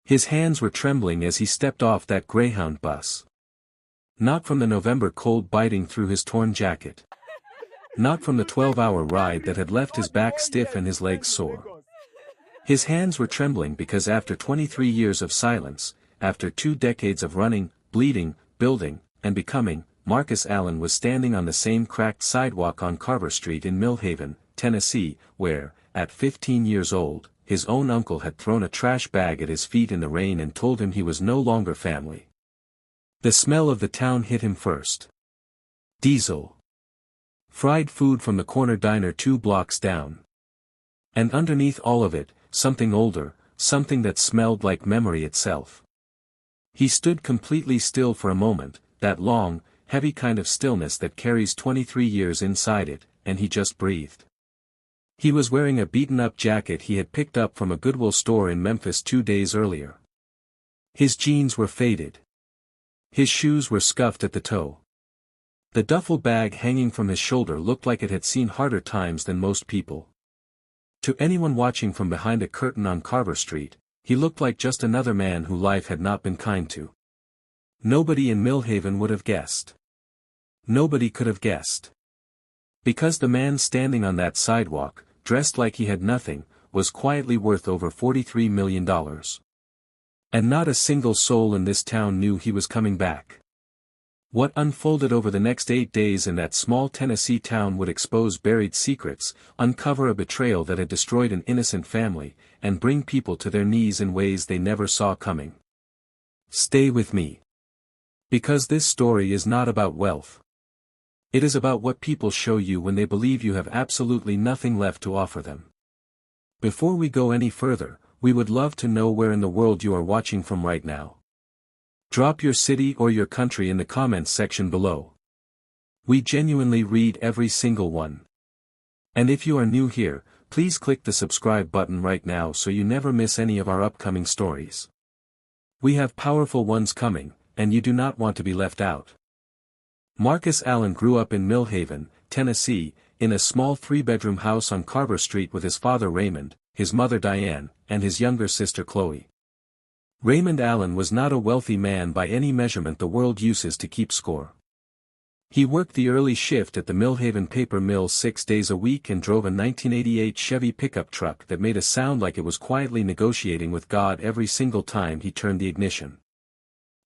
His hands were trembling as he stepped off that Greyhound bus. Not from the November cold biting through his torn jacket. Not from the 12-hour ride that had left his back stiff and his legs sore. His hands were trembling because after 23 years of silence, after 2 decades of running, bleeding, building, and becoming, Marcus Allen was standing on the same cracked sidewalk on Carver Street in Millhaven, Tennessee, where, at 15 years old, his own uncle had thrown a trash bag at his feet in the rain and told him he was no longer family. The smell of the town hit him first. Diesel. Fried food from the corner diner 2 blocks down. And underneath all of it, something older, something that smelled like memory itself. He stood completely still for a moment, that long, heavy kind of stillness that carries 23 years inside it, and he just breathed. He was wearing a beaten-up jacket he had picked up from a Goodwill store in Memphis 2 days earlier. His jeans were faded. His shoes were scuffed at the toe. The duffel bag hanging from his shoulder looked like it had seen harder times than most people. To anyone watching from behind a curtain on Carver Street, he looked like just another man who life had not been kind to. Nobody in Millhaven would have guessed. Nobody could have guessed. Because the man standing on that sidewalk, dressed like he had nothing, was quietly worth over $43 million. And not a single soul in this town knew he was coming back. What unfolded over the next 8 days in that small Tennessee town would expose buried secrets, uncover a betrayal that had destroyed an innocent family, and bring people to their knees in ways they never saw coming. Stay with me. Because this story is not about wealth. It is about what people show you when they believe you have absolutely nothing left to offer them. Before we go any further, we would love to know where in the world you are watching from right now. Drop your city or your country in the comments section below. We genuinely read every single one. And if you are new here, please click the subscribe button right now so you never miss any of our upcoming stories. We have powerful ones coming, and you do not want to be left out. Marcus Allen grew up in Millhaven, Tennessee, in a small 3-bedroom house on Carver Street with his father Raymond, his mother Diane, and his younger sister Chloe. Raymond Allen was not a wealthy man by any measurement the world uses to keep score. He worked the early shift at the Millhaven paper mill 6 days a week and drove a 1988 Chevy pickup truck that made a sound like it was quietly negotiating with God every single time he turned the ignition.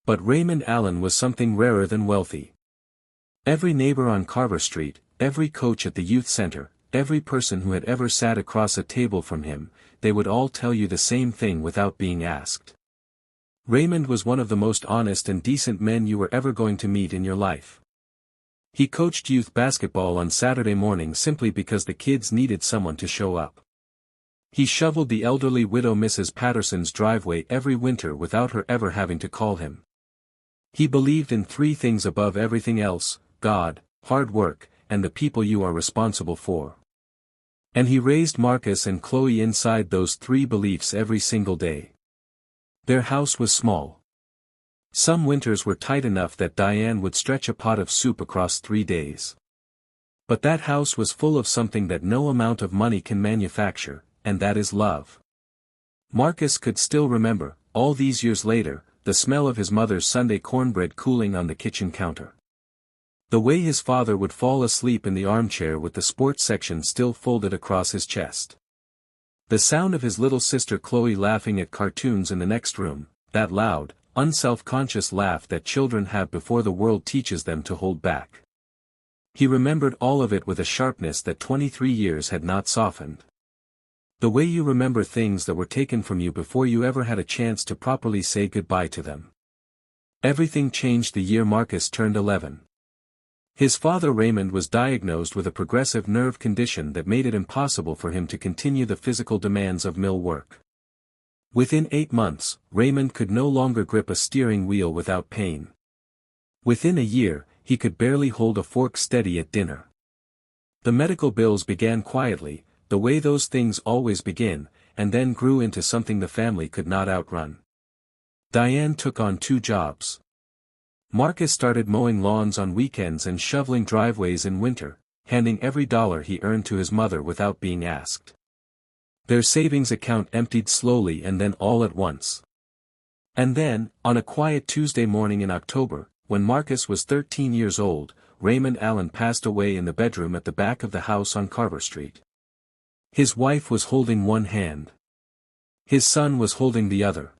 But Raymond Allen was something rarer than wealthy. Every neighbor on Carver Street, every coach at the youth center, every person who had ever sat across a table from him, they would all tell you the same thing without being asked. Raymond was one of the most honest and decent men you were ever going to meet in your life. He coached youth basketball on Saturday mornings simply because the kids needed someone to show up. He shoveled the elderly widow Mrs. Patterson's driveway every winter without her ever having to call him. He believed in 3 things above everything else: God, hard work, and the people you are responsible for. And he raised Marcus and Chloe inside those 3 beliefs every single day. Their house was small. Some winters were tight enough that Diane would stretch a pot of soup across 3 days. But that house was full of something that no amount of money can manufacture, and that is love. Marcus could still remember, all these years later, the smell of his mother's Sunday cornbread cooling on the kitchen counter. The way his father would fall asleep in the armchair with the sports section still folded across his chest. The sound of his little sister Chloe laughing at cartoons in the next room, that loud, unself-conscious laugh that children have before the world teaches them to hold back. He remembered all of it with a sharpness that 23 years had not softened. The way you remember things that were taken from you before you ever had a chance to properly say goodbye to them. Everything changed the year Marcus turned 11. His father Raymond was diagnosed with a progressive nerve condition that made it impossible for him to continue the physical demands of mill work. Within 8 months, Raymond could no longer grip a steering wheel without pain. Within a year, he could barely hold a fork steady at dinner. The medical bills began quietly, the way those things always begin, and then grew into something the family could not outrun. Diane took on 2 jobs. Marcus started mowing lawns on weekends and shoveling driveways in winter, handing every dollar he earned to his mother without being asked. Their savings account emptied slowly and then all at once. And then, on a quiet Tuesday morning in October, when Marcus was 13 years old, Raymond Allen passed away in the bedroom at the back of the house on Carver Street. His wife was holding one hand. His son was holding the other.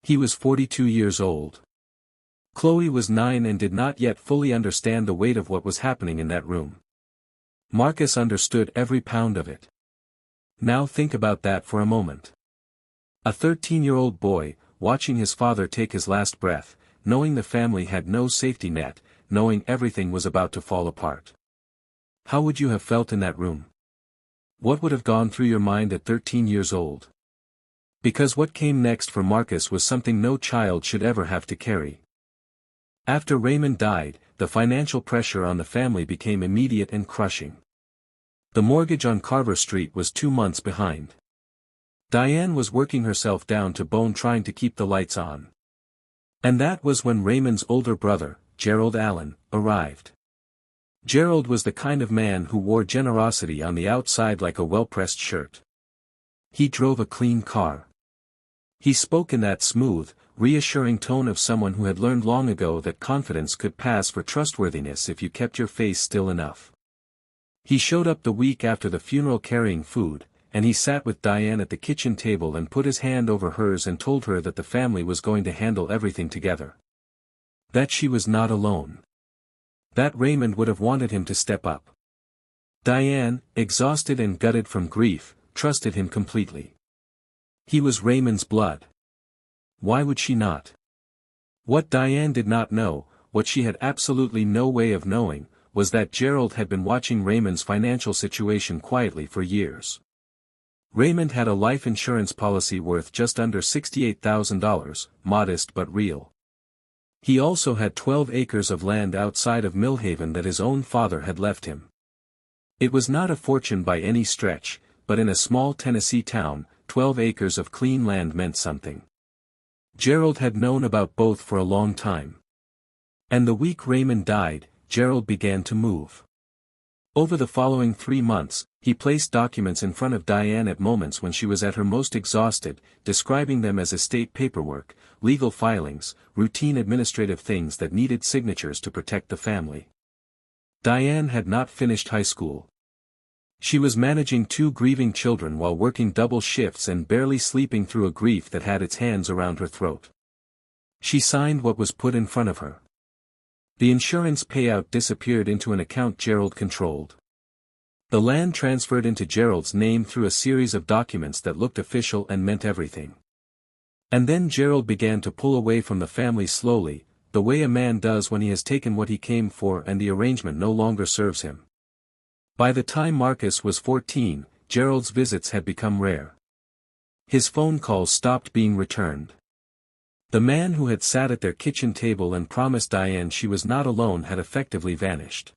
He was 42 years old. Chloe was 9 and did not yet fully understand the weight of what was happening in that room. Marcus understood every pound of it. Now think about that for a moment. A 13-year-old boy, watching his father take his last breath, knowing the family had no safety net, knowing everything was about to fall apart. How would you have felt in that room? What would have gone through your mind at 13 years old? Because what came next for Marcus was something no child should ever have to carry. After Raymond died, the financial pressure on the family became immediate and crushing. The mortgage on Carver Street was 2 months behind. Diane was working herself down to bone trying to keep the lights on. And that was when Raymond's older brother, Gerald Allen, arrived. Gerald was the kind of man who wore generosity on the outside like a well-pressed shirt. He drove a clean car. He spoke in that smooth, reassuring tone of someone who had learned long ago that confidence could pass for trustworthiness if you kept your face still enough. He showed up the week after the funeral carrying food, and he sat with Diane at the kitchen table and put his hand over hers and told her that the family was going to handle everything together. That she was not alone. That Raymond would have wanted him to step up. Diane, exhausted and gutted from grief, trusted him completely. He was Raymond's blood. Why would she not? What Diane did not know, what she had absolutely no way of knowing, was that Gerald had been watching Raymond's financial situation quietly for years. Raymond had a life insurance policy worth just under $68,000, modest but real. He also had 12 acres of land outside of Millhaven that his own father had left him. It was not a fortune by any stretch, but in a small Tennessee town, 12 acres of clean land meant something. Gerald had known about both for a long time. And the week Raymond died, Gerald began to move. Over the following 3 months, he placed documents in front of Diane at moments when she was at her most exhausted, describing them as estate paperwork, legal filings, routine administrative things that needed signatures to protect the family. Diane had not finished high school. She was managing 2 grieving children while working double shifts and barely sleeping through a grief that had its hands around her throat. She signed what was put in front of her. The insurance payout disappeared into an account Gerald controlled. The land transferred into Gerald's name through a series of documents that looked official and meant everything. And then Gerald began to pull away from the family slowly, the way a man does when he has taken what he came for and the arrangement no longer serves him. By the time Marcus was 14, Gerald's visits had become rare. His phone calls stopped being returned. The man who had sat at their kitchen table and promised Diane she was not alone had effectively vanished.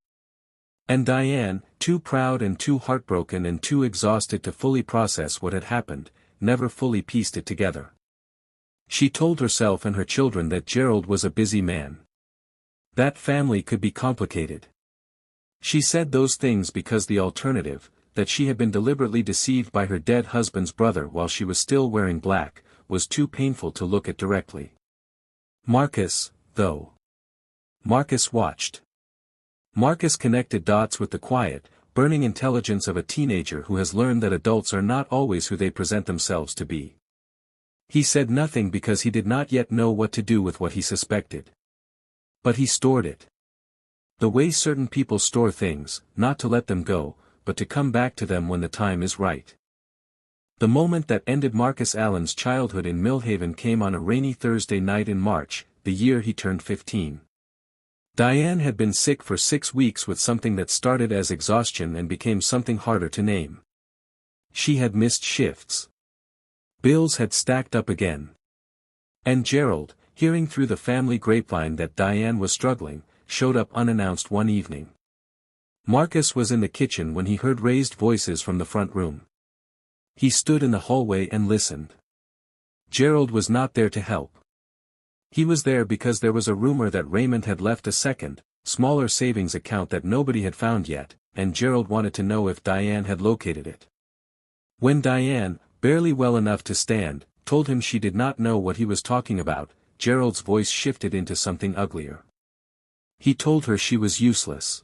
And Diane, too proud and too heartbroken and too exhausted to fully process what had happened, never fully pieced it together. She told herself and her children that Gerald was a busy man. That family could be complicated. She said those things because the alternative, that she had been deliberately deceived by her dead husband's brother while she was still wearing black, was too painful to look at directly. Marcus, though. Marcus watched. Marcus connected dots with the quiet, burning intelligence of a teenager who has learned that adults are not always who they present themselves to be. He said nothing because he did not yet know what to do with what he suspected. But he stored it. The way certain people store things, not to let them go, but to come back to them when the time is right. The moment that ended Marcus Allen's childhood in Millhaven came on a rainy Thursday night in March, the year he turned 15. Diane had been sick for 6 weeks with something that started as exhaustion and became something harder to name. She had missed shifts. Bills had stacked up again. And Gerald, hearing through the family grapevine that Diane was struggling, showed up unannounced one evening. Marcus was in the kitchen when he heard raised voices from the front room. He stood in the hallway and listened. Gerald was not there to help. He was there because there was a rumor that Raymond had left a second, smaller savings account that nobody had found yet, and Gerald wanted to know if Diane had located it. When Diane, barely well enough to stand, told him she did not know what he was talking about, Gerald's voice shifted into something uglier. He told her she was useless.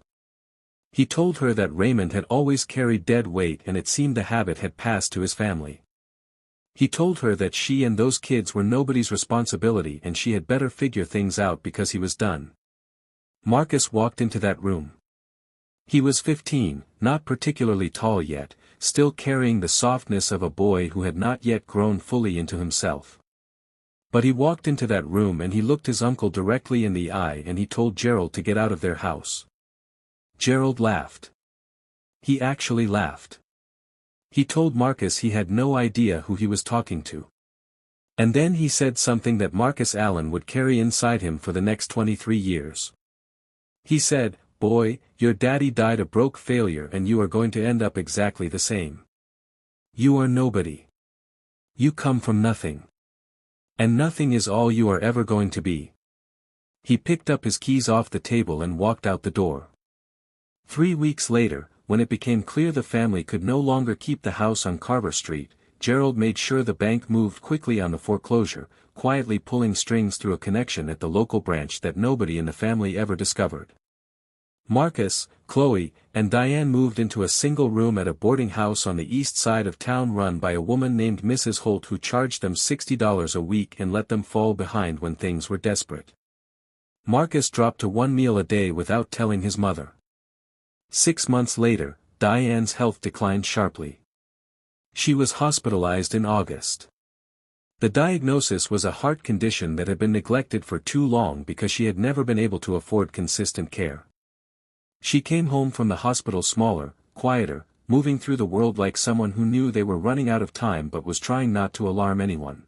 He told her that Raymond had always carried dead weight and it seemed the habit had passed to his family. He told her that she and those kids were nobody's responsibility and she had better figure things out because he was done. Marcus walked into that room. He was 15, not particularly tall yet, still carrying the softness of a boy who had not yet grown fully into himself. But he walked into that room and he looked his uncle directly in the eye and he told Gerald to get out of their house. Gerald laughed. He actually laughed. He told Marcus he had no idea who he was talking to. And then he said something that Marcus Allen would carry inside him for the next 23 years. He said, "Boy, your daddy died a broke failure and you are going to end up exactly the same. You are nobody. You come from nothing. And nothing is all you are ever going to be." He picked up his keys off the table and walked out the door. 3 weeks later, when it became clear the family could no longer keep the house on Carver Street, Gerald made sure the bank moved quickly on the foreclosure, quietly pulling strings through a connection at the local branch that nobody in the family ever discovered. Marcus, Chloe, and Diane moved into a single room at a boarding house on the east side of town run by a woman named Mrs. Holt who charged them $60 a week and let them fall behind when things were desperate. Marcus dropped to 1 meal a day without telling his mother. 6 months later, Diane's health declined sharply. She was hospitalized in August. The diagnosis was a heart condition that had been neglected for too long because she had never been able to afford consistent care. She came home from the hospital smaller, quieter, moving through the world like someone who knew they were running out of time but was trying not to alarm anyone.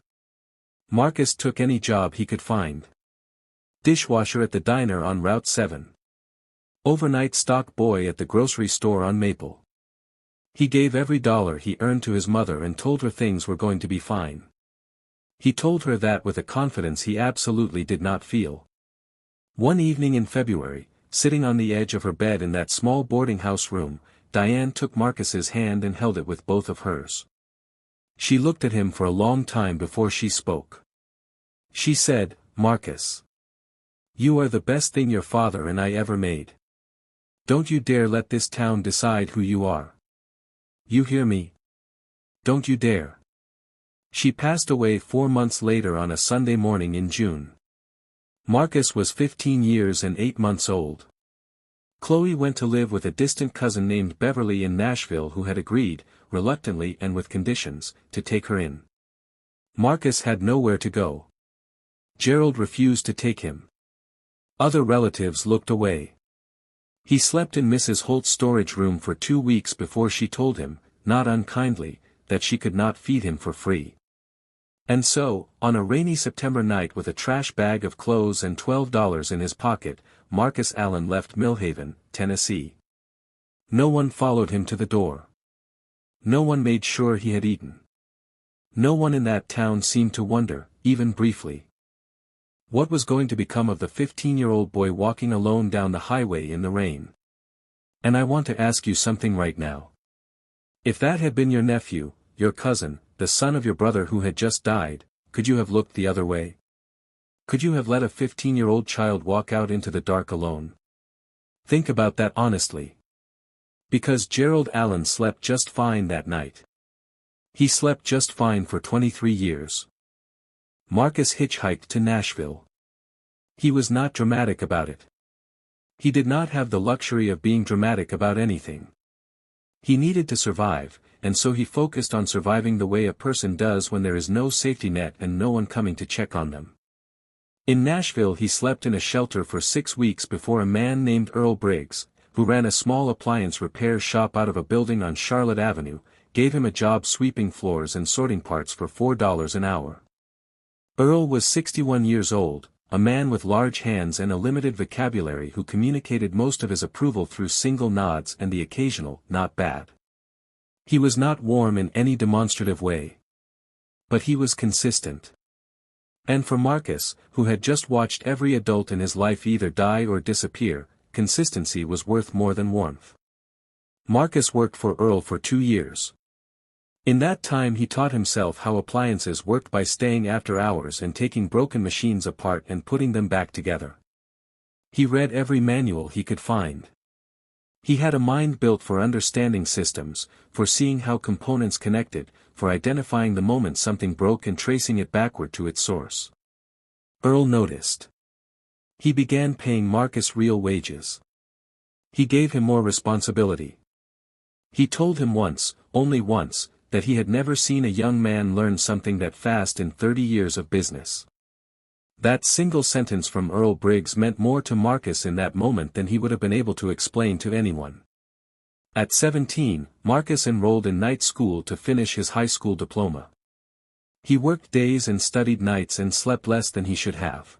Marcus took any job he could find. Dishwasher at the diner on Route 7. Overnight stock boy at the grocery store on Maple. He gave every dollar he earned to his mother and told her things were going to be fine. He told her that with a confidence he absolutely did not feel. One evening in February, sitting on the edge of her bed in that small boarding house room, Diane took Marcus's hand and held it with both of hers. She looked at him for a long time before she spoke. She said, "Marcus, you are the best thing your father and I ever made. Don't you dare let this town decide who you are. You hear me? Don't you dare." She passed away 4 months later on a Sunday morning in June. Marcus was 15 years and 8 months old. Chloe went to live with a distant cousin named Beverly in Nashville who had agreed, reluctantly and with conditions, to take her in. Marcus had nowhere to go. Gerald refused to take him. Other relatives looked away. He slept in Mrs. Holt's storage room for 2 weeks before she told him, not unkindly, that she could not feed him for free. And so, on a rainy September night with a trash bag of clothes and $12 in his pocket, Marcus Allen left Millhaven, Tennessee. No one followed him to the door. No one made sure he had eaten. No one in that town seemed to wonder, even briefly, what was going to become of the 15-year-old boy walking alone down the highway in the rain. And I want to ask you something right now. If that had been your nephew, your cousin, the son of your brother who had just died, could you have looked the other way? Could you have let a 15-year-old child walk out into the dark alone? Think about that honestly. Because Gerald Allen slept just fine that night. He slept just fine for 23 years. Marcus hitchhiked to Nashville. He was not dramatic about it. He did not have the luxury of being dramatic about anything. He needed to survive, and so he focused on surviving the way a person does when there is no safety net and no one coming to check on them. In Nashville he slept in a shelter for 6 weeks before a man named Earl Briggs, who ran a small appliance repair shop out of a building on Charlotte Avenue, gave him a job sweeping floors and sorting parts for $4 an hour. Earl was 61 years old, a man with large hands and a limited vocabulary who communicated most of his approval through single nods and the occasional, "not bad." He was not warm in any demonstrative way. But he was consistent. And for Marcus, who had just watched every adult in his life either die or disappear, consistency was worth more than warmth. Marcus worked for Earl for 2 years. In that time he taught himself how appliances worked by staying after hours and taking broken machines apart and putting them back together. He read every manual he could find. He had a mind built for understanding systems, for seeing how components connected, for identifying the moment something broke and tracing it backward to its source. Earl noticed. He began paying Marcus real wages. He gave him more responsibility. He told him once, only once, that he had never seen a young man learn something that fast in 30 years of business. That single sentence from Earl Briggs meant more to Marcus in that moment than he would have been able to explain to anyone. At 17, Marcus enrolled in night school to finish his high school diploma. He worked days and studied nights and slept less than he should have.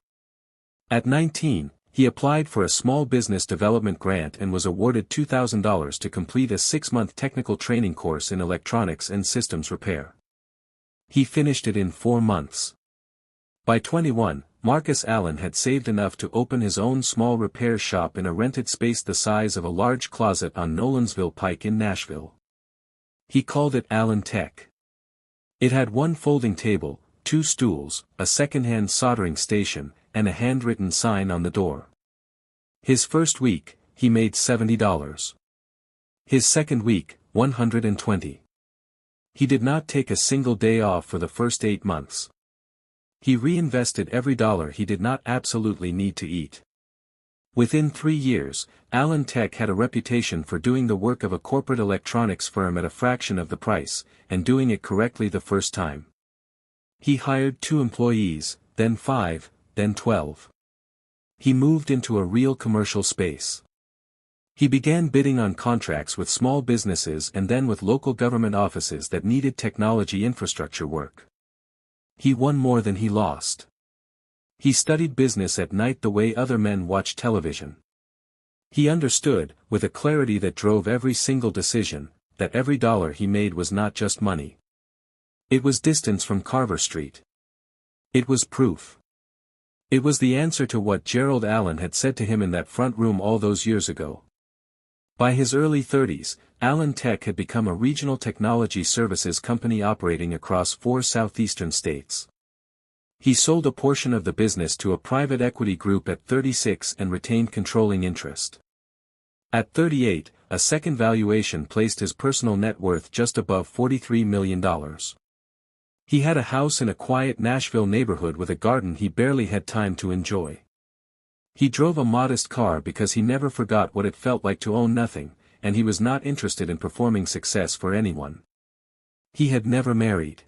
At 19, he applied for a small business development grant and was awarded $2,000 to complete a 6-month technical training course in electronics and systems repair. He finished it in 4 months. By 21, Marcus Allen had saved enough to open his own small repair shop in a rented space the size of a large closet on Nolensville Pike in Nashville. He called it Allen Tech. It had 1 folding table, 2 stools, a second-hand soldering station, and a handwritten sign on the door. His first week, he made $70. His second week, $120. He did not take a single day off for the first 8 months. He reinvested every dollar he did not absolutely need to eat. Within 3 years, Allen Tech had a reputation for doing the work of a corporate electronics firm at a fraction of the price, and doing it correctly the first time. He hired 2 employees, then 5, then 12. He moved into a real commercial space. He began bidding on contracts with small businesses and then with local government offices that needed technology infrastructure work. He won more than he lost. He studied business at night the way other men watch television. He understood, with a clarity that drove every single decision, that every dollar he made was not just money. It was distance from Carver Street. It was proof. It was the answer to what Gerald Allen had said to him in that front room all those years ago. By his early 30s, Allen Tech had become a regional technology services company operating across 4 southeastern states. He sold a portion of the business to a private equity group at 36 and retained controlling interest. At 38, a second valuation placed his personal net worth just above $43 million. He had a house in a quiet Nashville neighborhood with a garden he barely had time to enjoy. He drove a modest car because he never forgot what it felt like to own nothing, and he was not interested in performing success for anyone. He had never married.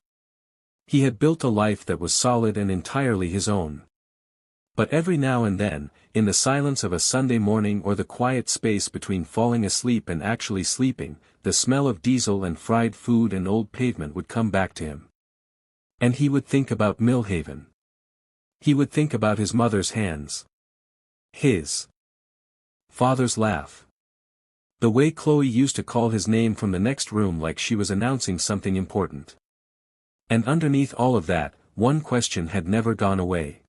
He had built a life that was solid and entirely his own. But every now and then, in the silence of a Sunday morning or the quiet space between falling asleep and actually sleeping, the smell of diesel and fried food and old pavement would come back to him. And he would think about Millhaven. He would think about his mother's hands. His father's laugh. The way Chloe used to call his name from the next room like she was announcing something important. And underneath all of that, one question had never gone away.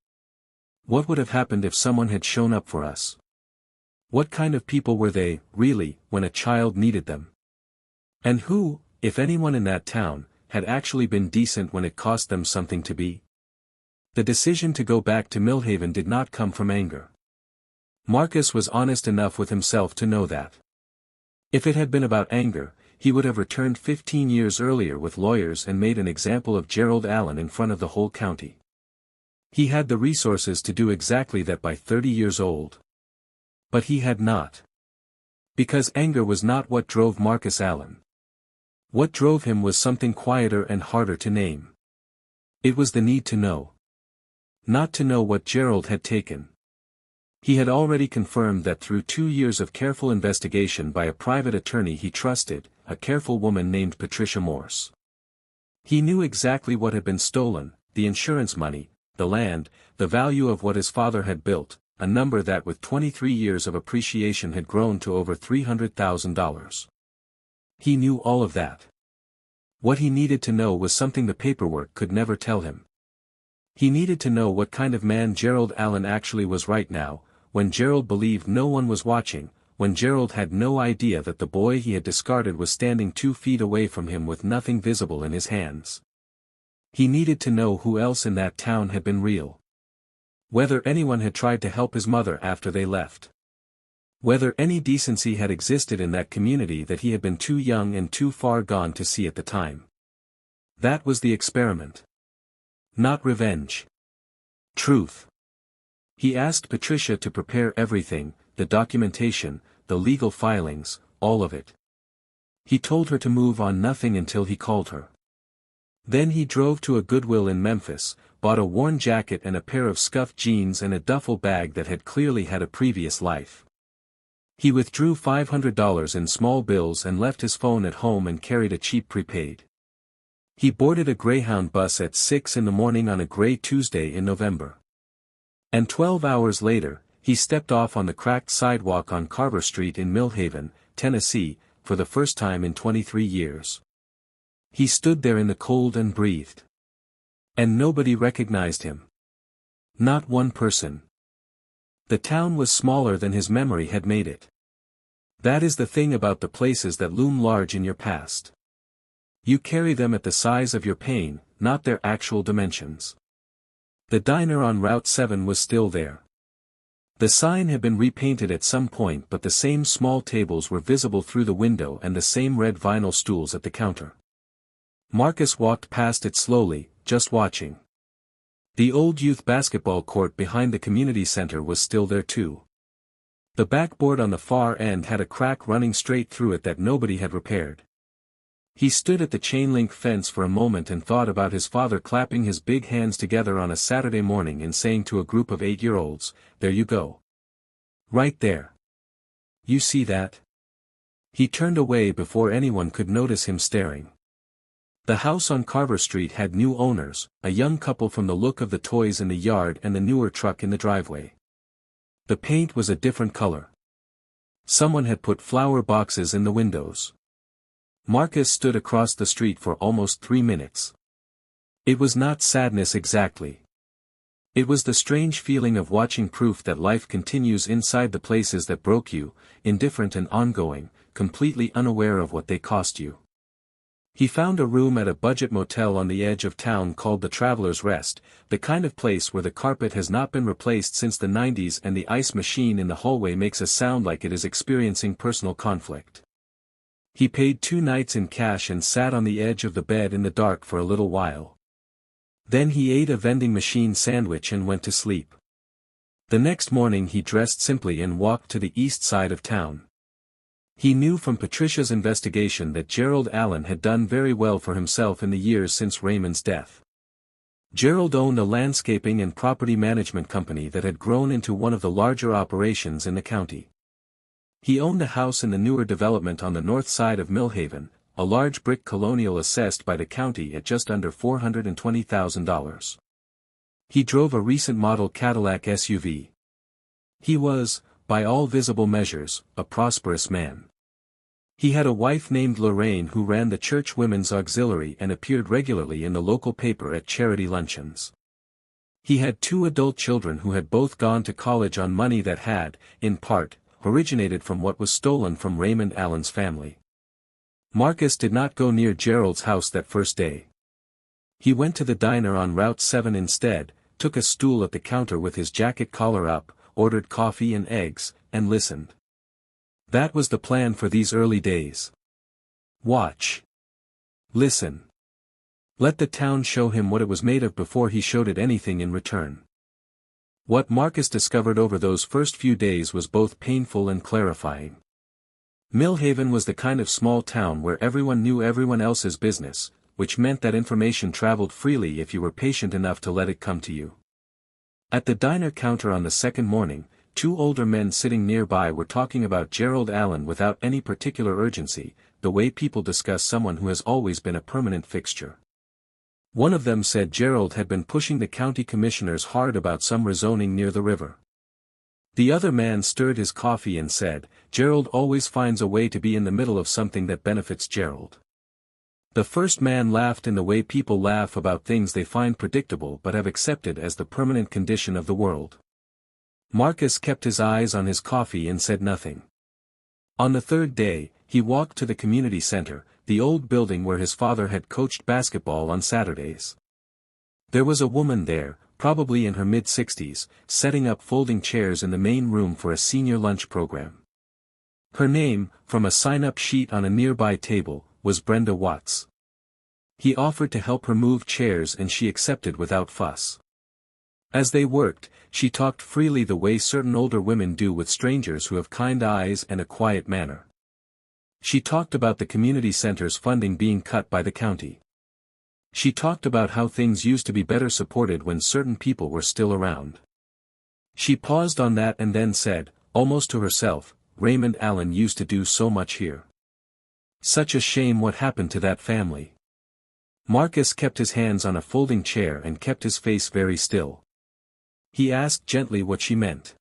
What would have happened if someone had shown up for us? What kind of people were they, really, when a child needed them? And who, if anyone in that town, had actually been decent when it cost them something to be? The decision to go back to Millhaven did not come from anger. Marcus was honest enough with himself to know that. If it had been about anger, he would have returned 15 years earlier with lawyers and made an example of Gerald Allen in front of the whole county. He had the resources to do exactly that by 30 years old. But he had not. Because anger was not what drove Marcus Allen. What drove him was something quieter and harder to name. It was the need to know. Not to know what Gerald had taken. He had already confirmed that through 2 years of careful investigation by a private attorney he trusted, a careful woman named Patricia Morse. He knew exactly what had been stolen, the insurance money, the land, the value of what his father had built, a number that with 23 years of appreciation had grown to over $300,000. He knew all of that. What he needed to know was something the paperwork could never tell him. He needed to know what kind of man Gerald Allen actually was right now, when Gerald believed no one was watching, when Gerald had no idea that the boy he had discarded was standing 2 feet away from him with nothing visible in his hands. He needed to know who else in that town had been real. Whether anyone had tried to help his mother after they left. Whether any decency had existed in that community that he had been too young and too far gone to see at the time. That was the experiment. Not revenge. Truth. He asked Patricia to prepare everything, the documentation, the legal filings, all of it. He told her to move on nothing until he called her. Then he drove to a Goodwill in Memphis, bought a worn jacket and a pair of scuffed jeans and a duffel bag that had clearly had a previous life. He withdrew $500 in small bills and left his phone at home and carried a cheap prepaid. He boarded a Greyhound bus at 6 in the morning on a gray Tuesday in November. And 12 hours later, he stepped off on the cracked sidewalk on Carver Street in Millhaven, Tennessee, for the first time in 23 years. He stood there in the cold and breathed. And nobody recognized him. Not one person. The town was smaller than his memory had made it. That is the thing about the places that loom large in your past. You carry them at the size of your pain, not their actual dimensions. The diner on Route 7 was still there. The sign had been repainted at some point, but the same small tables were visible through the window and the same red vinyl stools at the counter. Marcus walked past it slowly, just watching. The old youth basketball court behind the community center was still there too. The backboard on the far end had a crack running straight through it that nobody had repaired. He stood at the chain-link fence for a moment and thought about his father clapping his big hands together on a Saturday morning and saying to a group of 8-year-olds, "There you go. Right there. You see that?" He turned away before anyone could notice him staring. The house on Carver Street had new owners, a young couple from the look of the toys in the yard and the newer truck in the driveway. The paint was a different color. Someone had put flower boxes in the windows. Marcus stood across the street for almost 3 minutes. It was not sadness exactly. It was the strange feeling of watching proof that life continues inside the places that broke you, indifferent and ongoing, completely unaware of what they cost you. He found a room at a budget motel on the edge of town called the Traveler's Rest, the kind of place where the carpet has not been replaced since the 90s and the ice machine in the hallway makes a sound like it is experiencing personal conflict. He paid 2 nights in cash and sat on the edge of the bed in the dark for a little while. Then he ate a vending machine sandwich and went to sleep. The next morning he dressed simply and walked to the east side of town. He knew from Patricia's investigation that Gerald Allen had done very well for himself in the years since Raymond's death. Gerald owned a landscaping and property management company that had grown into one of the larger operations in the county. He owned a house in the newer development on the north side of Millhaven, a large brick colonial assessed by the county at just under $420,000. He drove a recent model Cadillac SUV. He was, by all visible measures, a prosperous man. He had a wife named Lorraine who ran the church women's auxiliary and appeared regularly in the local paper at charity luncheons. He had 2 adult children who had both gone to college on money that had, in part, originated from what was stolen from Raymond Allen's family. Marcus did not go near Gerald's house that first day. He went to the diner on Route 7 instead, took a stool at the counter with his jacket collar up, ordered coffee and eggs, and listened. That was the plan for these early days. Watch. Listen. Let the town show him what it was made of before he showed it anything in return. What Marcus discovered over those first few days was both painful and clarifying. Millhaven was the kind of small town where everyone knew everyone else's business, which meant that information traveled freely if you were patient enough to let it come to you. At the diner counter on the second morning, 2 older men sitting nearby were talking about Gerald Allen without any particular urgency, the way people discuss someone who has always been a permanent fixture. One of them said Gerald had been pushing the county commissioners hard about some rezoning near the river. The other man stirred his coffee and said, "Gerald always finds a way to be in the middle of something that benefits Gerald." The first man laughed in the way people laugh about things they find predictable but have accepted as the permanent condition of the world. Marcus kept his eyes on his coffee and said nothing. On the third day, he walked to the community center, the old building where his father had coached basketball on Saturdays. There was a woman there, probably in her mid-60s, setting up folding chairs in the main room for a senior lunch program. Her name, from a sign-up sheet on a nearby table, was Brenda Watts. He offered to help her move chairs and she accepted without fuss. As they worked, she talked freely the way certain older women do with strangers who have kind eyes and a quiet manner. She talked about the community center's funding being cut by the county. She talked about how things used to be better supported when certain people were still around. She paused on that and then said, almost to herself, Raymond Allen used to do so much here. Such a shame what happened to that family. Marcus kept his hands on a folding chair and kept his face very still. He asked gently what she meant.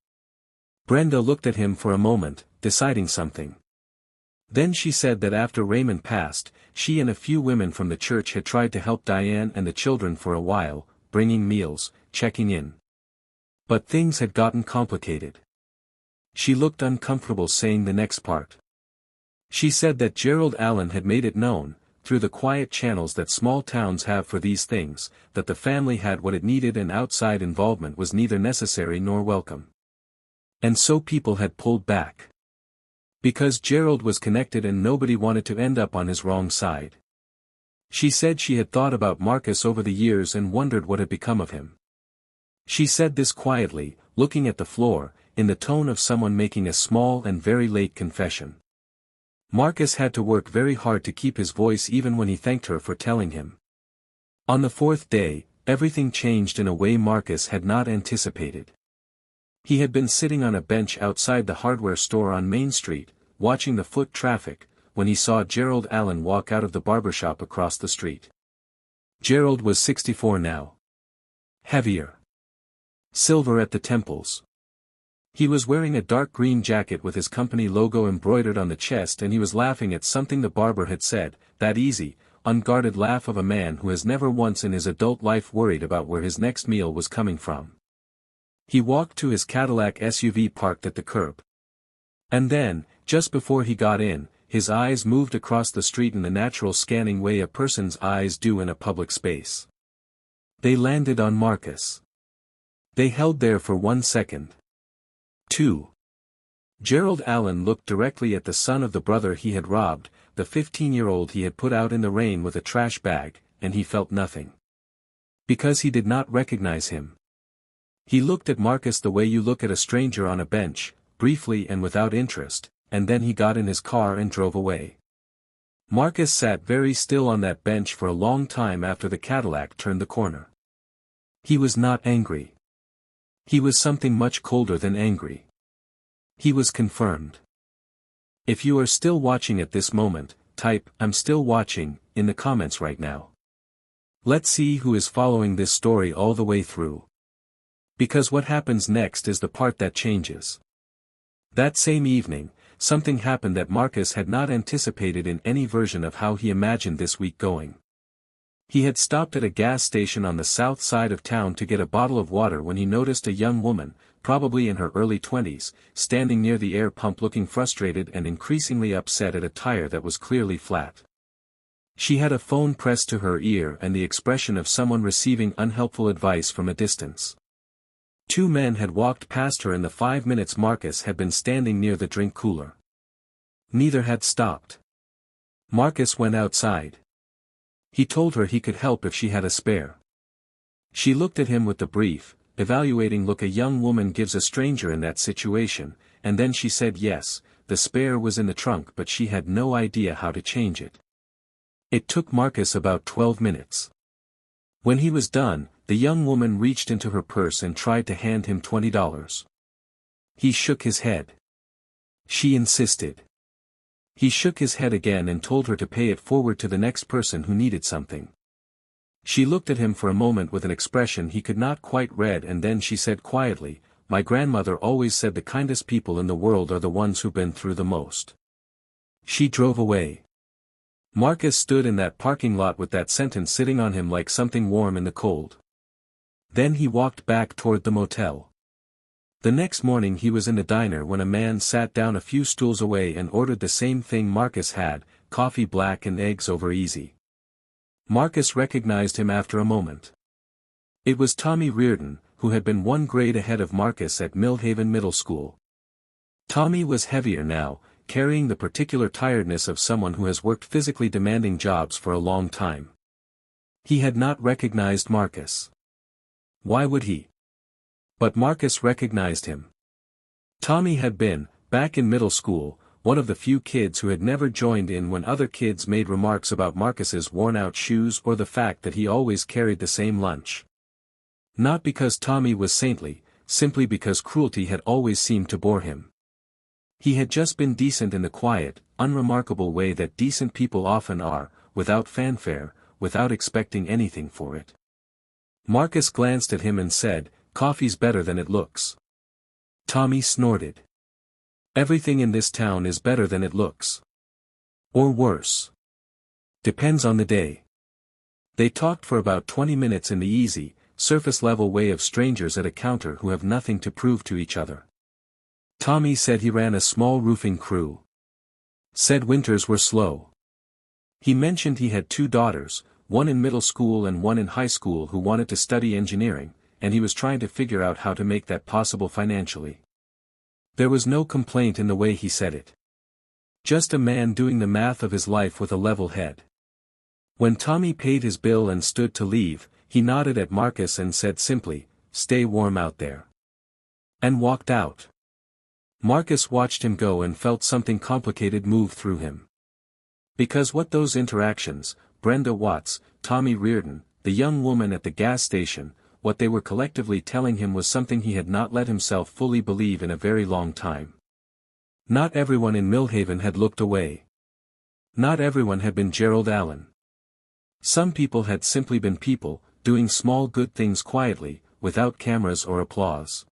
Brenda looked at him for a moment, deciding something. Then she said that after Raymond passed, she and a few women from the church had tried to help Diane and the children for a while, bringing meals, checking in. But things had gotten complicated. She looked uncomfortable saying the next part. She said that Gerald Allen had made it known, through the quiet channels that small towns have for these things, that the family had what it needed and outside involvement was neither necessary nor welcome. And so people had pulled back. Because Gerald was connected and nobody wanted to end up on his wrong side. She said she had thought about Marcus over the years and wondered what had become of him. She said this quietly, looking at the floor, in the tone of someone making a small and very late confession. Marcus had to work very hard to keep his voice even when he thanked her for telling him. On the fourth day, everything changed in a way Marcus had not anticipated. He had been sitting on a bench outside the hardware store on Main Street, watching the foot traffic, when he saw Gerald Allen walk out of the barbershop across the street. Gerald was 64 now. Heavier. Silver at the temples. He was wearing a dark green jacket with his company logo embroidered on the chest and he was laughing at something the barber had said, that easy, unguarded laugh of a man who has never once in his adult life worried about where his next meal was coming from. He walked to his Cadillac SUV parked at the curb. And then, just before he got in, his eyes moved across the street in the natural scanning way a person's eyes do in a public space. They landed on Marcus. They held there for 1 second. 2. Gerald Allen looked directly at the son of the brother he had robbed, the 15-year-old he had put out in the rain with a trash bag, and he felt nothing. Because he did not recognize him. He looked at Marcus the way you look at a stranger on a bench, briefly and without interest, and then he got in his car and drove away. Marcus sat very still on that bench for a long time after the Cadillac turned the corner. He was not angry. He was something much colder than angry. He was confirmed. If you are still watching at this moment, type, "I'm still watching," in the comments right now. Let's see who is following this story all the way through. Because what happens next is the part that changes. That same evening, something happened that Marcus had not anticipated in any version of how he imagined this week going. He had stopped at a gas station on the south side of town to get a bottle of water when he noticed a young woman, probably in her early 20s, standing near the air pump looking frustrated and increasingly upset at a tire that was clearly flat. She had a phone pressed to her ear and the expression of someone receiving unhelpful advice from a distance. 2 men had walked past her in the 5 minutes Marcus had been standing near the drink cooler. Neither had stopped. Marcus went outside. He told her he could help if she had a spare. She looked at him with the brief, evaluating look a young woman gives a stranger in that situation, and then she said yes, the spare was in the trunk but she had no idea how to change it. It took Marcus about 12 minutes. When he was done, the young woman reached into her purse and tried to hand him $20. He shook his head. She insisted. He shook his head again and told her to pay it forward to the next person who needed something. She looked at him for a moment with an expression he could not quite read and then she said quietly, "My grandmother always said the kindest people in the world are the ones who've been through the most." She drove away. Marcus stood in that parking lot with that sentence sitting on him like something warm in the cold. Then he walked back toward the motel. The next morning he was in the diner when a man sat down a few stools away and ordered the same thing Marcus had, coffee black and eggs over easy. Marcus recognized him after a moment. It was Tommy Reardon, who had been 1 grade ahead of Marcus at Millhaven Middle School. Tommy was heavier now, carrying the particular tiredness of someone who has worked physically demanding jobs for a long time. He had not recognized Marcus. Why would he? But Marcus recognized him. Tommy had been, back in middle school, one of the few kids who had never joined in when other kids made remarks about Marcus's worn-out shoes or the fact that he always carried the same lunch. Not because Tommy was saintly, simply because cruelty had always seemed to bore him. He had just been decent in the quiet, unremarkable way that decent people often are, without fanfare, without expecting anything for it. Marcus glanced at him and said, "Coffee's better than it looks." Tommy snorted. "Everything in this town is better than it looks. Or worse. Depends on the day." They talked for about 20 minutes in the easy, surface-level way of strangers at a counter who have nothing to prove to each other. Tommy said he ran a small roofing crew. Said winters were slow. He mentioned he had 2 daughters, one in middle school and one in high school who wanted to study engineering, and he was trying to figure out how to make that possible financially. There was no complaint in the way he said it. Just a man doing the math of his life with a level head. When Tommy paid his bill and stood to leave, he nodded at Marcus and said simply, "Stay warm out there." And walked out. Marcus watched him go and felt something complicated move through him. Because what those interactions, Brenda Watts, Tommy Reardon, the young woman at the gas station, what they were collectively telling him was something he had not let himself fully believe in a very long time. Not everyone in Millhaven had looked away. Not everyone had been Gerald Allen. Some people had simply been people, doing small good things quietly, without cameras or applause.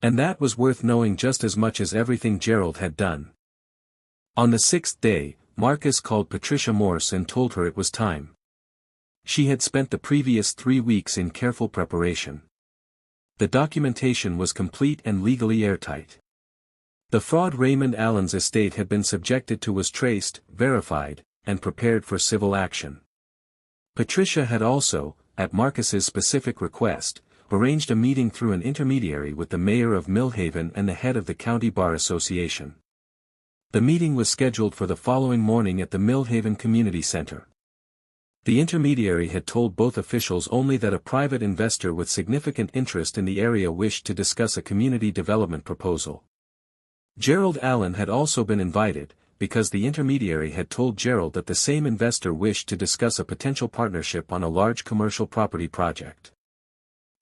And that was worth knowing just as much as everything Gerald had done. On the 6th day, Marcus called Patricia Morse and told her it was time. She had spent the previous 3 weeks in careful preparation. The documentation was complete and legally airtight. The fraud Raymond Allen's estate had been subjected to was traced, verified, and prepared for civil action. Patricia had also, at Marcus's specific request, arranged a meeting through an intermediary with the mayor of Millhaven and the head of the County Bar Association. The meeting was scheduled for the following morning at the Millhaven Community Center. The intermediary had told both officials only that a private investor with significant interest in the area wished to discuss a community development proposal. Gerald Allen had also been invited, because the intermediary had told Gerald that the same investor wished to discuss a potential partnership on a large commercial property project.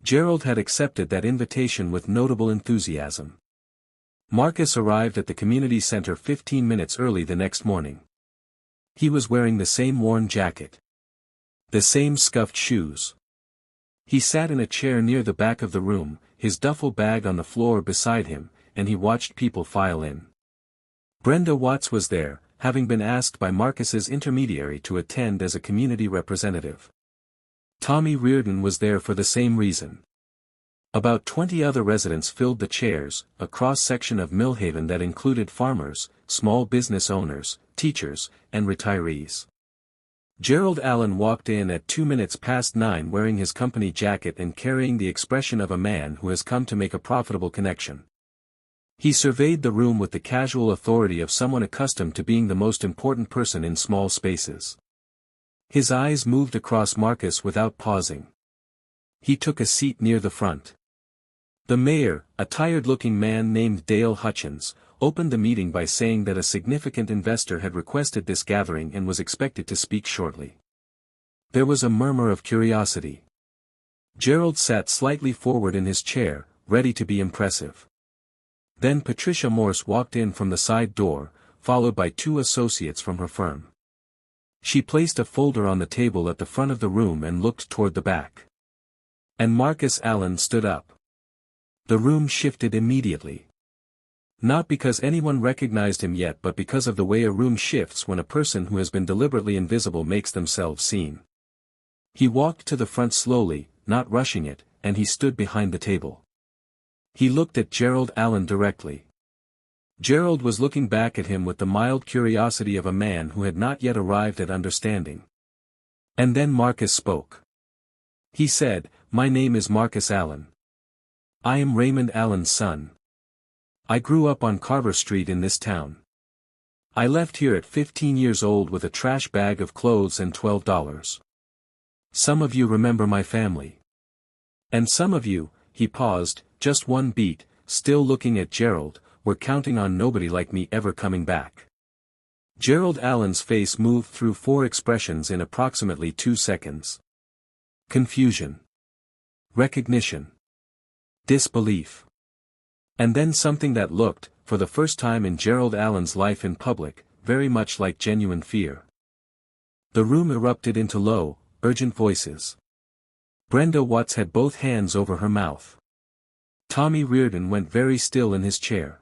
Gerald had accepted that invitation with notable enthusiasm. Marcus arrived at the community center 15 minutes early the next morning. He was wearing the same worn jacket. The same scuffed shoes. He sat in a chair near the back of the room, his duffel bag on the floor beside him, and he watched people file in. Brenda Watts was there, having been asked by Marcus's intermediary to attend as a community representative. Tommy Reardon was there for the same reason. About 20 other residents filled the chairs, a cross-section of Millhaven that included farmers, small business owners, teachers, and retirees. Gerald Allen walked in at 9:02 wearing his company jacket and carrying the expression of a man who has come to make a profitable connection. He surveyed the room with the casual authority of someone accustomed to being the most important person in small spaces. His eyes moved across Marcus without pausing. He took a seat near the front. The mayor, a tired-looking man named Dale Hutchins, opened the meeting by saying that a significant investor had requested this gathering and was expected to speak shortly. There was a murmur of curiosity. Gerald sat slightly forward in his chair, ready to be impressive. Then Patricia Morse walked in from the side door, followed by 2 associates from her firm. She placed a folder on the table at the front of the room and looked toward the back. And Marcus Allen stood up. The room shifted immediately. Not because anyone recognized him yet, but because of the way a room shifts when a person who has been deliberately invisible makes themselves seen. He walked to the front slowly, not rushing it, and he stood behind the table. He looked at Gerald Allen directly. Gerald was looking back at him with the mild curiosity of a man who had not yet arrived at understanding. And then Marcus spoke. He said, "My name is Marcus Allen. I am Raymond Allen's son. I grew up on Carver Street in this town. I left here at 15 years old with a trash bag of clothes and $12. Some of you remember my family. And some of you," he paused, just one beat, still looking at Gerald, "were counting on nobody like me ever coming back." Gerald Allen's face moved through 4 expressions in approximately 2 seconds. Confusion. Recognition. Disbelief. And then something that looked, for the first time in Gerald Allen's life in public, very much like genuine fear. The room erupted into low, urgent voices. Brenda Watts had both hands over her mouth. Tommy Reardon went very still in his chair.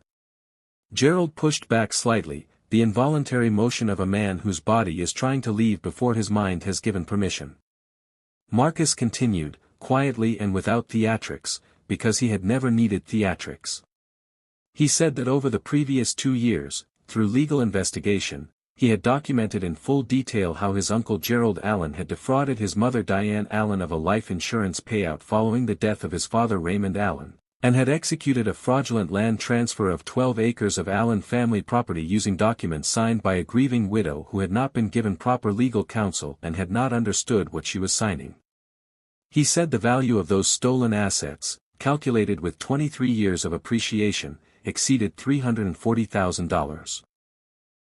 Gerald pushed back slightly, the involuntary motion of a man whose body is trying to leave before his mind has given permission. Marcus continued, quietly and without theatrics, because he had never needed theatrics. He said that over the previous 2 years, through legal investigation, he had documented in full detail how his uncle Gerald Allen had defrauded his mother Diane Allen of a life insurance payout following the death of his father Raymond Allen, and had executed a fraudulent land transfer of 12 acres of Allen family property using documents signed by a grieving widow who had not been given proper legal counsel and had not understood what she was signing. He said the value of those stolen assets, calculated with 23 years of appreciation, exceeded $340,000.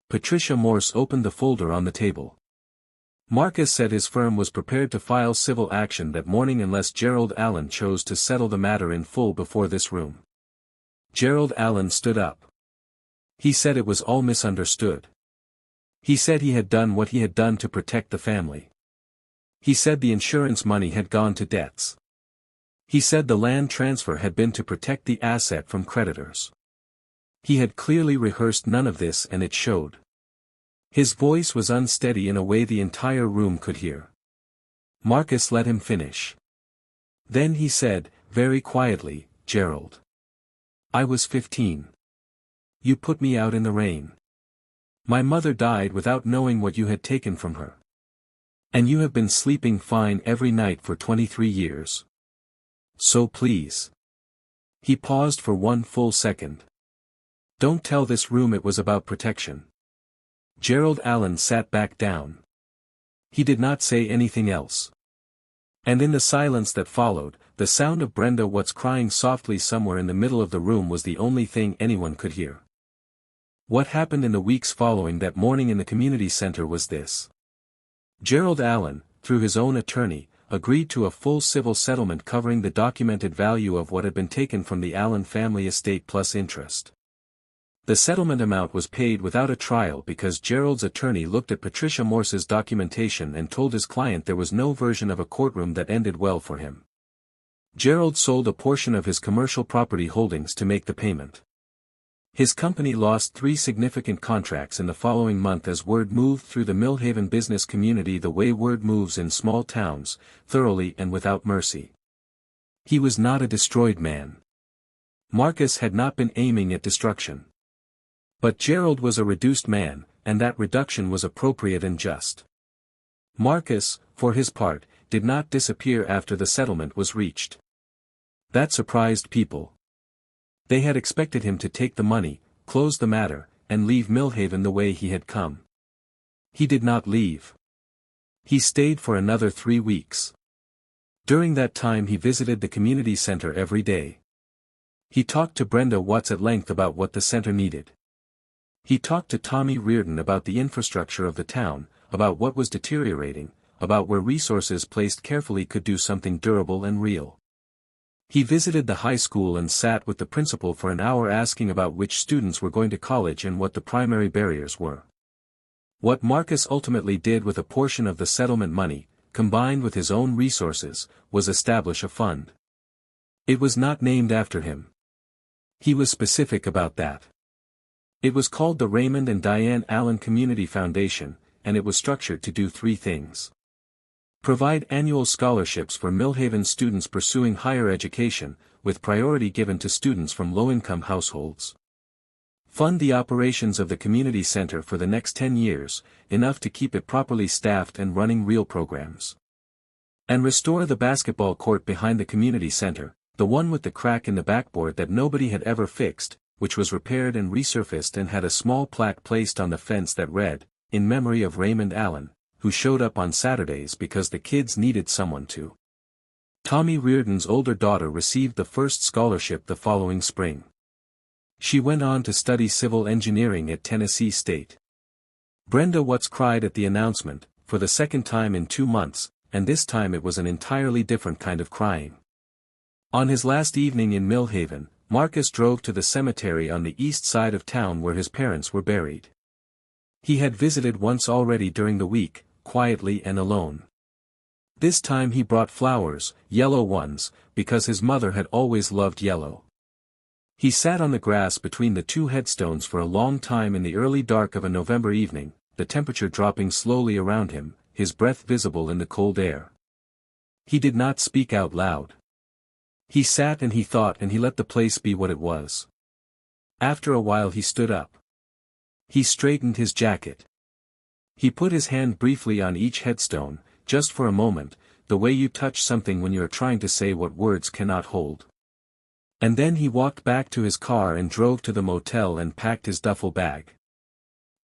Patricia Morse opened the folder on the table. Marcus said his firm was prepared to file civil action that morning unless Gerald Allen chose to settle the matter in full before this room. Gerald Allen stood up. He said it was all misunderstood. He said he had done what he had done to protect the family. He said the insurance money had gone to debts. He said the land transfer had been to protect the asset from creditors. He had clearly rehearsed none of this and it showed. His voice was unsteady in a way the entire room could hear. Marcus let him finish. Then he said, very quietly, "Gerald. I was 15. You put me out in the rain. My mother died without knowing what you had taken from her. And you have been sleeping fine every night for 23 years. So please." He paused for one full second. "Don't tell this room it was about protection." Gerald Allen sat back down. He did not say anything else. And in the silence that followed, the sound of Brenda Watts crying softly somewhere in the middle of the room was the only thing anyone could hear. What happened in the weeks following that morning in the community center was this. Gerald Allen, through his own attorney, agreed to a full civil settlement covering the documented value of what had been taken from the Allen family estate plus interest. The settlement amount was paid without a trial because Gerald's attorney looked at Patricia Morse's documentation and told his client there was no version of a courtroom that ended well for him. Gerald sold a portion of his commercial property holdings to make the payment. His company lost 3 significant contracts in the following month as word moved through the Millhaven business community the way word moves in small towns, thoroughly and without mercy. He was not a destroyed man. Marcus had not been aiming at destruction. But Gerald was a reduced man, and that reduction was appropriate and just. Marcus, for his part, did not disappear after the settlement was reached. That surprised people. They had expected him to take the money, close the matter, and leave Millhaven the way he had come. He did not leave. He stayed for another 3 weeks. During that time he visited the community center every day. He talked to Brenda Watts at length about what the center needed. He talked to Tommy Reardon about the infrastructure of the town, about what was deteriorating, about where resources placed carefully could do something durable and real. He visited the high school and sat with the principal for an hour asking about which students were going to college and what the primary barriers were. What Marcus ultimately did with a portion of the settlement money, combined with his own resources, was establish a fund. It was not named after him. He was specific about that. It was called the Raymond and Diane Allen Community Foundation, and it was structured to do 3 things. Provide annual scholarships for Millhaven students pursuing higher education, with priority given to students from low-income households. Fund the operations of the community center for the next 10 years, enough to keep it properly staffed and running real programs. And restore the basketball court behind the community center, the one with the crack in the backboard that nobody had ever fixed, which was repaired and resurfaced and had a small plaque placed on the fence that read, "In memory of Raymond Allen, who showed up on Saturdays because the kids needed someone to." Tommy Reardon's older daughter received the first scholarship the following spring. She went on to study civil engineering at Tennessee State. Brenda Watts cried at the announcement, for the second time in 2 months, and this time it was an entirely different kind of crying. On his last evening in Millhaven, Marcus drove to the cemetery on the east side of town where his parents were buried. He had visited once already during the week, quietly and alone. This time he brought flowers, yellow ones, because his mother had always loved yellow. He sat on the grass between the two headstones for a long time in the early dark of a November evening, the temperature dropping slowly around him, his breath visible in the cold air. He did not speak out loud. He sat and he thought and he let the place be what it was. After a while he stood up. He straightened his jacket. He put his hand briefly on each headstone, just for a moment, the way you touch something when you are trying to say what words cannot hold. And then he walked back to his car and drove to the motel and packed his duffel bag.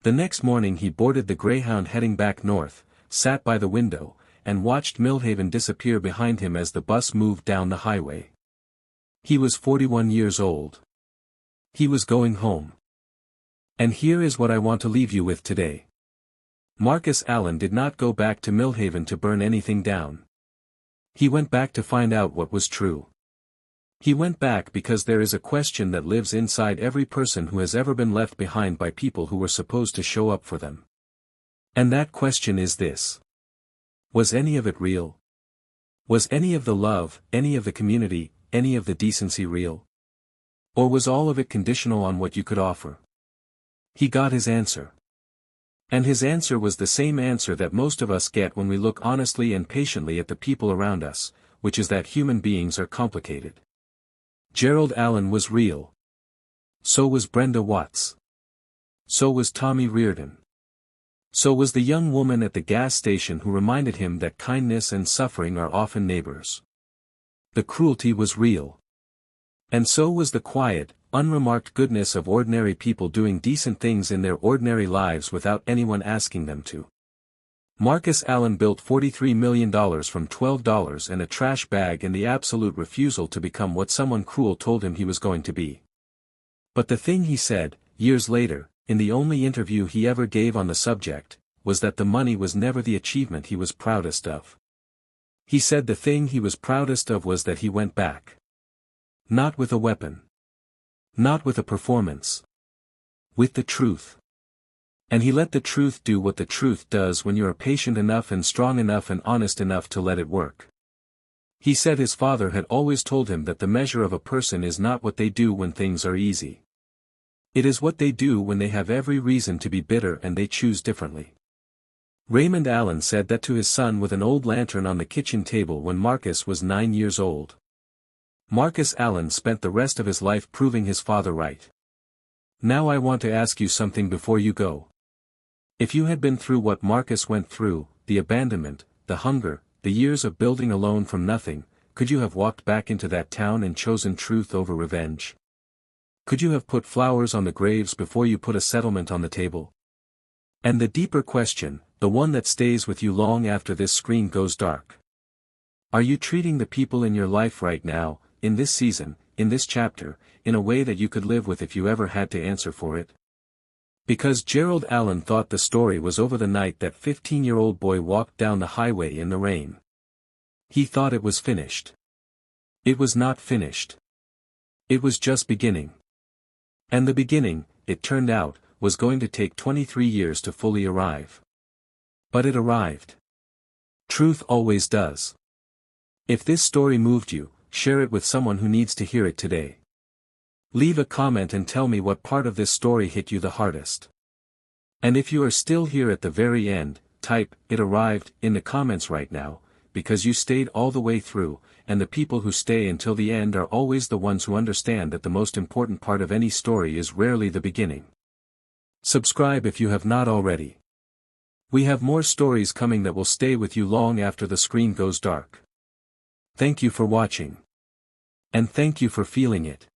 The next morning he boarded the Greyhound heading back north, sat by the window, and watched Millhaven disappear behind him as the bus moved down the highway. He was 41 years old. He was going home. And here is what I want to leave you with today. Marcus Allen did not go back to Millhaven to burn anything down. He went back to find out what was true. He went back because there is a question that lives inside every person who has ever been left behind by people who were supposed to show up for them. And that question is this. Was any of it real? Was any of the love, any of the community, any of the decency real? Or was all of it conditional on what you could offer? He got his answer. And his answer was the same answer that most of us get when we look honestly and patiently at the people around us, which is that human beings are complicated. Gerald Allen was real. So was Brenda Watts. So was Tommy Reardon. So was the young woman at the gas station who reminded him that kindness and suffering are often neighbors. The cruelty was real. And so was the quiet, unremarked goodness of ordinary people doing decent things in their ordinary lives without anyone asking them to. Marcus Allen built $43 million from $12 and a trash bag and the absolute refusal to become what someone cruel told him he was going to be. But the thing he said, years later, in the only interview he ever gave on the subject, was that the money was never the achievement he was proudest of. He said the thing he was proudest of was that he went back. Not with a weapon. Not with a performance. With the truth. And he let the truth do what the truth does when you are patient enough and strong enough and honest enough to let it work. He said his father had always told him that the measure of a person is not what they do when things are easy. It is what they do when they have every reason to be bitter and they choose differently. Raymond Allen said that to his son with an old lantern on the kitchen table when Marcus was 9 years old. Marcus Allen spent the rest of his life proving his father right. Now I want to ask you something before you go. If you had been through what Marcus went through, the abandonment, the hunger, the years of building alone from nothing, could you have walked back into that town and chosen truth over revenge? Could you have put flowers on the graves before you put a settlement on the table? And the deeper question, the one that stays with you long after this screen goes dark. Are you treating the people in your life right now, in this season, in this chapter, in a way that you could live with if you ever had to answer for it? Because Gerald Allen thought the story was over the night that 15-year-old boy walked down the highway in the rain. He thought it was finished. It was not finished. It was just beginning. And the beginning, it turned out, was going to take 23 years to fully arrive. But it arrived. Truth always does. If this story moved you, share it with someone who needs to hear it today. Leave a comment and tell me what part of this story hit you the hardest. And if you are still here at the very end, type, "It arrived," in the comments right now, because you stayed all the way through, and the people who stay until the end are always the ones who understand that the most important part of any story is rarely the beginning. Subscribe if you have not already. We have more stories coming that will stay with you long after the screen goes dark. Thank you for watching. And thank you for feeling it.